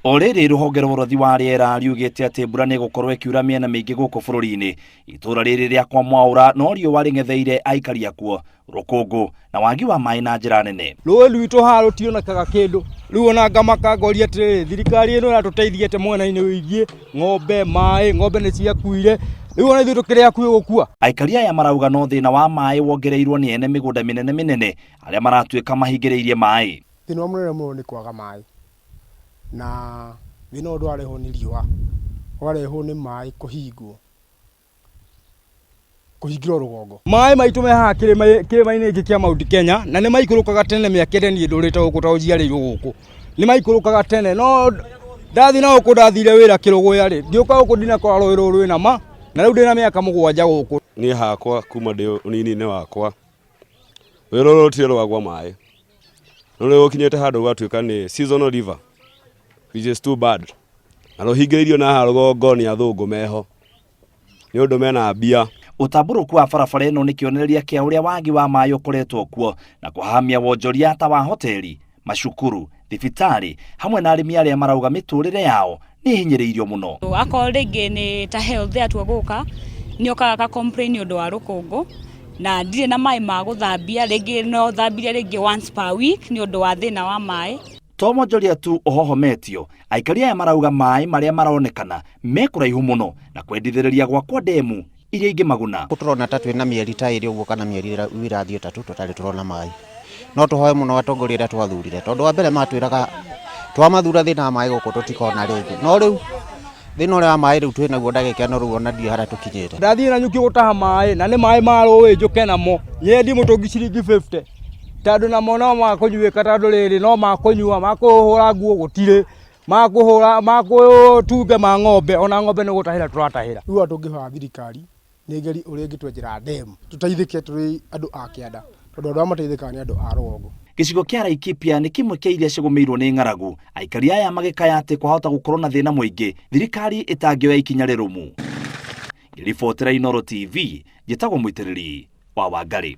Oriri ruhonge rw'urothi wa riera riugite ati mbura nigukorwo ikiura miena mingi guku bururiini. Itura riri ria kwa Mwaura no riũa rĩng'etheire Aikaria kuo rukungu na waagi wa maai na njĩra nene. Ruĩ rwitũ haha rũtionekaga kĩndũ. Rĩu ona ngamaka ngoria atĩrĩrĩ, thirikari ĩno ĩratũteithiĩte mwena-inĩ wĩgiĩ ng'ombe, maĩ, ng'ombe nĩ ciakuire. Rĩu ona ithuĩ tũkĩrĩ hakuhĩ gũkua. Aikaria aya marauga no thĩna wa maĩ wongereirwo nĩ ene migunda minene arĩa maratuĩka mahingiriirie maĩ. Thĩna wa mũnene mũno nĩ kwaga maĩ. Na thĩna ũndũ warehwo nĩ riũa, warehwo nĩ maĩ kũhingwo, kũhingĩrwo rũgongo. Maĩ maitũ me haha kĩrĩma-inĩ gĩkĩ kĩa Mount Kenya, na nĩ maikũrũkaga tene mĩaka ĩrĩa niĩ ndũrĩte gũkũ ta ũnjiarĩirwo gũkũ. Nĩ maikũrũkaga tene, no ndathi na gũkũ ndathire wĩra Kĩrũgũya-rĩ, ngĩũka gũkũ ndinakora rũĩ rũrũ rwĩna ma, na rĩu ndĩna mĩaka 7 gũkũ. Niĩ hakwa kuma ndĩ ũnini-inĩ wakwa, rũĩ rũrũ rũtirĩ rwagwa maĩ. No rĩu gũkinyĩte handũ gwatuĩka nĩ seasonal river, which is too bad. Na rũhingĩirio na haha rũgongo nĩ athũngũ meho, nĩ ũndũ mena mbia. Ũtambũrũku wa barabara ĩno nĩ kĩonereria kĩa ũrĩa waagi wa maĩ ũkoretwo kuo na kũhamia wonjoria ta wa hoteli, macukuru, thibitarĩ hamwe na arĩmi arĩa marauga mĩtũrĩre yao nĩ hinyĩrĩirio mũno. Akorwo rĩngĩ nĩ ta health atua gũka nĩ okaga ka complain ũndũ wa rũkũngũ na ndirĩ na maĩ ma gũthambia, rĩngĩ no thambirie rĩngĩ once per week nĩ ũndũ wa thĩna wa maĩ. To mwonjoria tu ũhohometio, Aikari aya marauga maĩ marĩa maronekana me kũraihu mũno na kwendithĩrĩria gwakwa ndemu iria ingĩ maguna. Tũrona ta twĩna mĩeri ta ĩrĩ ũguo kana mĩeri ĩrathiĩ 3 tũtarĩ tũrona maĩ. No tũhoe mũno atongoria arĩa twathurire, tondũ wa mbere matwĩraga twamathura thĩna wa maĩ gũkũ tũtikona rĩngĩ. No rĩu thĩna ũrĩa wa maĩ rĩu twĩnaguo ndagĩka no rĩu ona ndirĩ harĩa tũkinyĩte. Ndathiĩ na nyuki gũtaha maĩ na nĩ maĩ ma rũĩ njũke namo. Nyendi mũtũngi ciringi 50. Tandũ namo no makũnyuĩka tandũ rĩrĩ no makũnyua, makũhũra nguo gũtirĩ, makũtunge ma ng'ombe, ona ng'ombe nĩ gũtahĩra tũratahĩra. Rĩu tũngĩhoya thirikari nĩ ngeri ũrĩa ĩngĩtwenjera ndemu tũteithĩke tũrĩ andũ a kĩanda, tondũ andũ arĩa mateithĩkaga nĩ andũ a rũgongo. Gĩcigo kĩa Laikipia nĩ kimwe kĩa iria cigũmĩirwo nĩ ng'aragu. Aikari aya magĩkaya atĩ kwahota gũkorwo na thĩna mũingĩ thirikari ĩtangĩoya ikinya rĩrũmu. Ngĩribotera Inooro TV, njĩtagwo mũitĩrĩri wa Wangari.